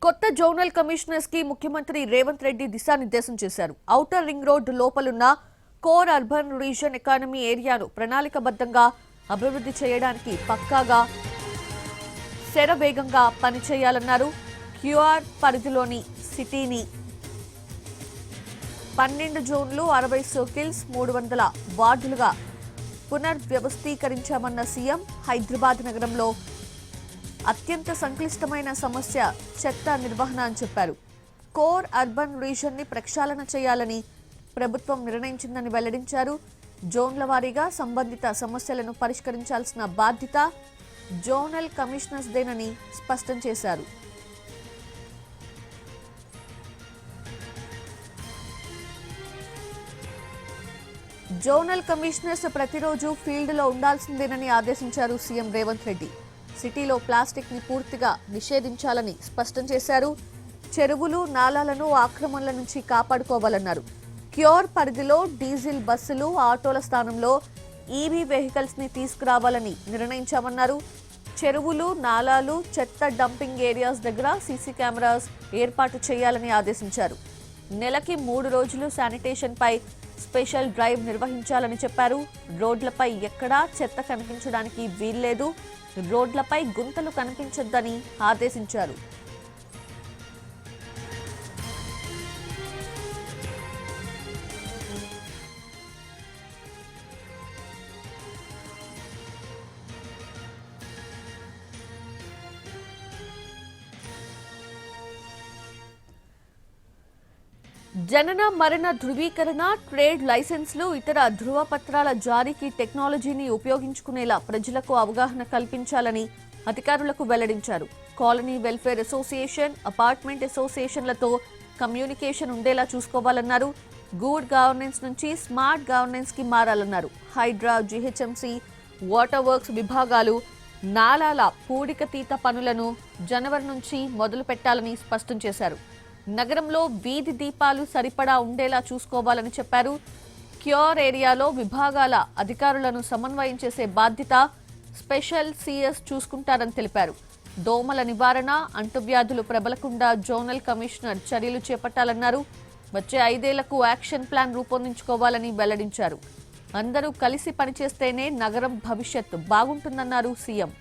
కొత్త zonal commissioners కి ముఖ్యమంత్రి రేవంత్ రెడ్డి దిశానిర్దేశం చేశారు. ఔటర్ రింగ్ రోడ్ లోపలున్న కోర్ అర్బన్ రీజన్ ఎకానమీ ఏరియాను ప్రణాళికబద్ధంగా అభివృద్ధి చేయడానికి పక్కాగా శరవేగంగా పనిచేయాలన్నారు. క్యూఆర్ పరిధిలోని సిటీని 12 జోన్లు 60 సర్కిల్స్ 300 వార్డులుగా పునర్వ్యవస్థీకరించామన్న సీఎం. హైదరాబాద్ నగరంలో అత్యంత సంక్లిష్టమైన సమస్య చెత్త నిర్వహణ అని చెప్పారు. కోర్ అర్బన్ రీజన్ ని ప్రక్షాళన చేయాలని ప్రభుత్వం నిర్ణయించిందని వెల్లడించారు. జోన్ల వారీగా సంబంధిత సమస్యలను పరిష్కరించాల్సిన బాధ్యత జోనల్ కమిషనర్స్ దేనని స్పష్టం చేశారు. జోనల్ కమిషనర్స్ ప్రతిరోజు ఫీల్డ్ లో ఉండాల్సిందేనని ఆదేశించారు సీఎం రేవంత్ రెడ్డి. సిటీలో ప్లాస్టిక్ ని పూర్తిగా నిషేధించాలని స్పష్టం చేశారు. చెరువులు నాలాలను ఆక్రమణల నుంచి కాపాడుకోవాలన్నారు. క్యూర్ పరిధిలో డీజిల్ బస్సులు ఆటోల స్థానంలో ఈవీ వెహికల్స్ ని తీసుకురావాలని నిర్ణయించామన్నారు. చెరువులు నాలాలు చెత్త డంపింగ్ ఏరియాస్ దగ్గర సీసీ కెమెరాస్ ఏర్పాటు చేయాలని ఆదేశించారు. నెలకి 3 రోజులు శానిటేషన్ పై స్పెషల్ డ్రైవ్ నిర్వహించాలని చెప్పారు. రోడ్లపై ఎక్కడా చెత్త కనిపించడానికి వీల్లేదు. రోడ్లపై గుంతలు కనిపించొద్దని ఆదేశించారు. జనన మరణ ధృవీకరణ, ట్రేడ్ లైసెన్సులు, ఇతర ధృవపత్రాల జారీకి టెక్నాలజీని ఉపయోగించుకునేలా ప్రజలకు అవగాహన కల్పించాలని అధికారులకు వెల్లడించారు. కాలనీ వెల్ఫేర్ అసోసియేషన్, అపార్ట్మెంట్ అసోసియేషన్లతో కమ్యూనికేషన్ ఉండేలా చూసుకోవాలన్నారు. గుడ్ గవర్నెన్స్ నుంచి స్మార్ట్ గవర్నెన్స్ కి మారాలన్నారు. హైడ్రా, జీహెచ్ఎంసీ, వాటర్ వర్క్స్ విభాగాలు నాలాల పూడికతీత పనులను జనవరి నుంచి మొదలు పెట్టాలని స్పష్టం చేశారు. నగరంలో వీధి దీపాలు సరిపడా ఉండేలా చూసుకోవాలని చెప్పారు. క్యూర్ ఏరియాలో విభాగాల అధికారులను సమన్వయం చేసే బాధ్యత స్పెషల్ సిఎస్ చూసుకుంటారని తెలిపారు. దోమల నివారణ, అంటువ్యాధులు ప్రబలకుండా జోనల్ కమిషనర్ చర్యలు చేపట్టాలన్నారు. వచ్చే 5 ఏళ్లకు యాక్షన్ ప్లాన్ రూపొందించుకోవాలని వెల్లడించారు. అందరూ కలిసి పనిచేస్తేనే నగరం భవిష్యత్తు బాగుంటుందన్నారు సీఎం.